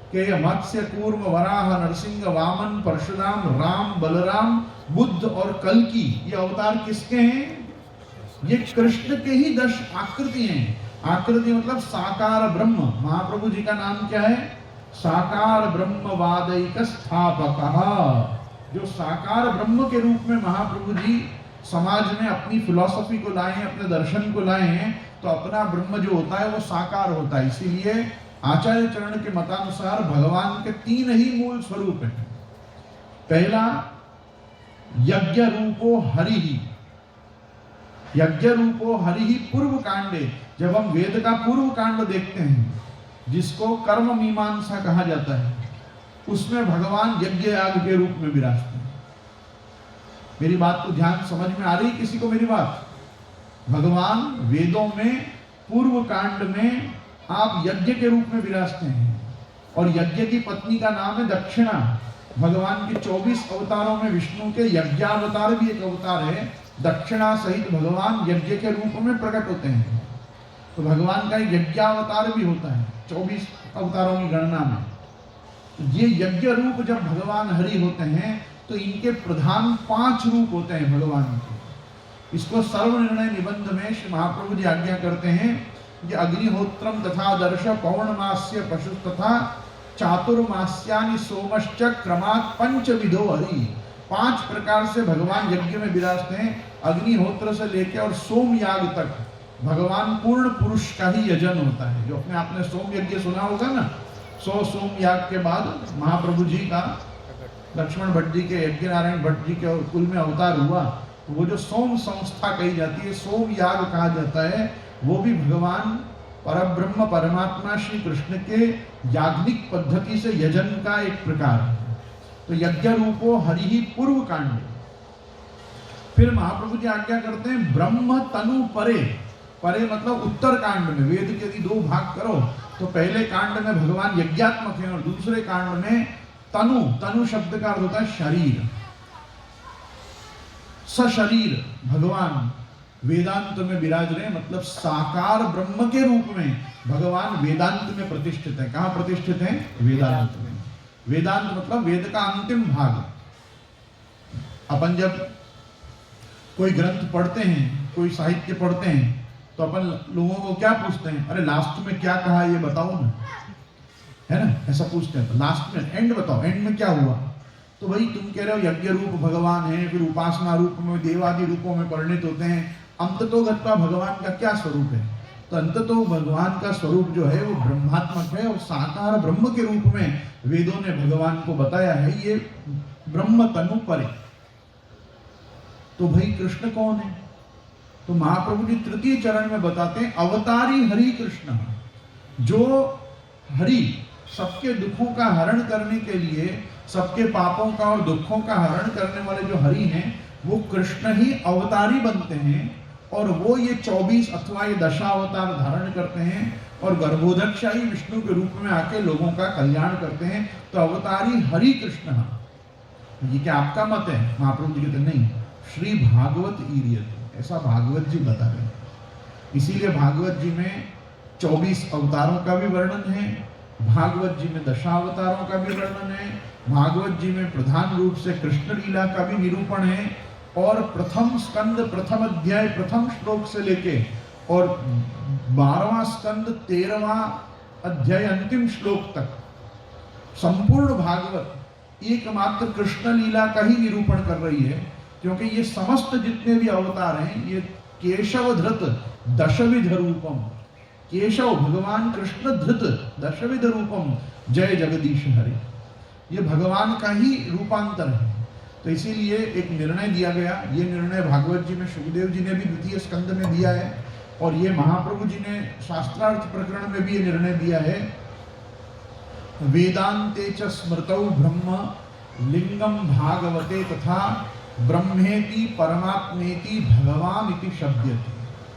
कि मत्स्य कूर्म वराह नरसिंह वामन परशुराम राम बलराम बुद्ध और कल्कि ये अवतार किसके हैं? ये कृष्ण के ही 10 आकृति हैं। आकृति मतलब साकार ब्रह्म। महाप्रभु जी का नाम क्या है? साकार ब्रह्म वादैक स्थापक। जो साकार ब्रह्म के रूप में महाप्रभु जी समाज में अपनी फिलॉसफी को लाए हैं, अपने दर्शन को लाए हैं, तो अपना ब्रह्म जो होता है वो साकार होता है। इसीलिए आचार्य चरण के मतानुसार भगवान के 3 ही मूल स्वरूप हैं। पहला यज्ञ रूपो हरि ही। यज्ञ रूपो हरि ही पूर्व कांडे। जब हम वेद का पूर्व कांड देखते हैं, जिसको कर्म मीमांसा कहा जाता है, उसमें भगवान यज्ञ याग के रूप में विराजते हैं। मेरी बात को ध्यान समझ में आ रही किसी को मेरी बात? भगवान वेदों में पूर्व कांड में आप यज्ञ के रूप में विराजते हैं, और यज्ञ की पत्नी का नाम है दक्षिणा। भगवान के 24 अवतारों में विष्णु के यज्ञावतार भी एक अवतार है। दक्षिणा सहित भगवान यज्ञ के रूप में प्रकट होते हैं। तो भगवान का यज्ञावतार भी होता है 24 अवतारों की गणना में। ये यज्ञ रूप जब भगवान हरि होते हैं तो इनके प्रधान 5 रूप होते हैं भगवान के। इसको सर्वनिर्णय निबंध में श्री महाप्रभु जी आज्ञा करते हैं कि अग्निहोत्रम तथा दर्श पौर्णमास्य पशु तथा चातुर्मास्यानि सोमश्च क्रमात् 5 विधो हरि। 5 प्रकार से भगवान यज्ञ में विराजते हैं। अग्निहोत्र से लेकर और सोम याग तक भगवान पूर्ण पुरुष का ही यजन होता है। जो अपने आपने सोम यज्ञ सुना होगा ना, 100 सोम याग के बाद महाप्रभु जी का लक्ष्मण भट्ट जी के यज्ञ नारायण भट्ट जी के कुल में अवतार हुआ, तो वो जो सोम संस्था कही जाती है, सोम याग कहा जाता है, वो भी भगवान परब्रह्म परमात्मा श्री कृष्ण के याज्ञिक पद्धति से यजन का एक प्रकार है। तो यज्ञ रूपो हरि ही पूर्व कांड। फिर महाप्रभु जी आज्ञा करते हैं ब्रह्म तनु परे। परे मतलब उत्तर कांड में। वेद के यदि 2 भाग करो तो पहले कांड में भगवान यज्ञात्मक है और दूसरे कांड में तनु। तनु शब्द का अर्थ होता है शरीर। सशरीर भगवान वेदांत में विराज रहे, मतलब साकार ब्रह्म के रूप में भगवान वेदांत में प्रतिष्ठित है। कहाँ प्रतिष्ठित है? वेदांत में। वेदांत मतलब वेद का अंतिम भाग। अपन जब कोई ग्रंथ पढ़ते हैं, कोई साहित्य पढ़ते हैं, तो अपन लोगों को क्या पूछते हैं? अरे लास्ट में क्या कहा ये बताओ ना, है ना? ऐसा पूछते हैं। लास्ट में एंड बताओ, एंड में क्या हुआ? तो भाई तुम कह रहे हो यज्ञ रूप भगवान है, फिर उपासना रूप में देवादि रूपों में परिणित होते हैं। अंततोगत्वा भगवान का क्या स्वरूप है? तो अंततो भगवान का स्वरूप जो है वो ब्रह्मात्मक है, और साकार ब्रह्म के रूप में वेदों ने भगवान को बताया है। ये ब्रह्म तनु परे। तो भाई कृष्ण कौन है? तो महाप्रभु जी तृतीय चरण में बताते हैं अवतारी हरि कृष्ण। जो हरि सबके दुखों का हरण करने के लिए, सबके पापों का और दुखों का हरण करने वाले जो हरि हैं, वो कृष्ण ही अवतारी बनते हैं। और वो ये 24 अथवा ये दशावतार धारण करते हैं और गर्भोदकशाही विष्णु के रूप में आके लोगों का कल्याण करते हैं। तो अवतारी हरि कृष्ण। ये क्या आपका मत है? महाप्रभु जी कहते नहीं, श्री भागवत ईरियत, ऐसा भागवत जी बता रहे हैं। इसीलिए भागवत जी में 24 अवतारों का भी वर्णन है, भागवत जी में दशावतारों का भी वर्णन है, भागवत जी में प्रधान रूप से कृष्ण लीला का भी निरूपण है, और प्रथम स्कंद प्रथम अध्याय प्रथम श्लोक से लेके और 12वां स्कंद 13वां अध्याय अंतिम श्लोक तक संपूर्ण भागवत एकमात्र कृष्ण लीला का ही निरूपण कर रही है। क्योंकि ये समस्त जितने भी अवतार हैं, ये केशव धृत दशविध रूपम, केशव भगवान कृष्ण धृत दशविध रूपम जय जगदीश हरि, ये भगवान का ही रूपांतर है। तो इसीलिए एक निर्णय दिया गया। ये निर्णय भागवत जी में सुखदेव जी ने भी द्वितीय स्कंद में दिया है, और ये महाप्रभु जी ने शास्त्रार्थ प्रकरण में भी ये निर्णय दिया है। वेदांते च स्मृतौ ब्रह्म लिंगम भागवते तथा ब्रह्मेति परमात्मेति भगवान इति शब्दयति।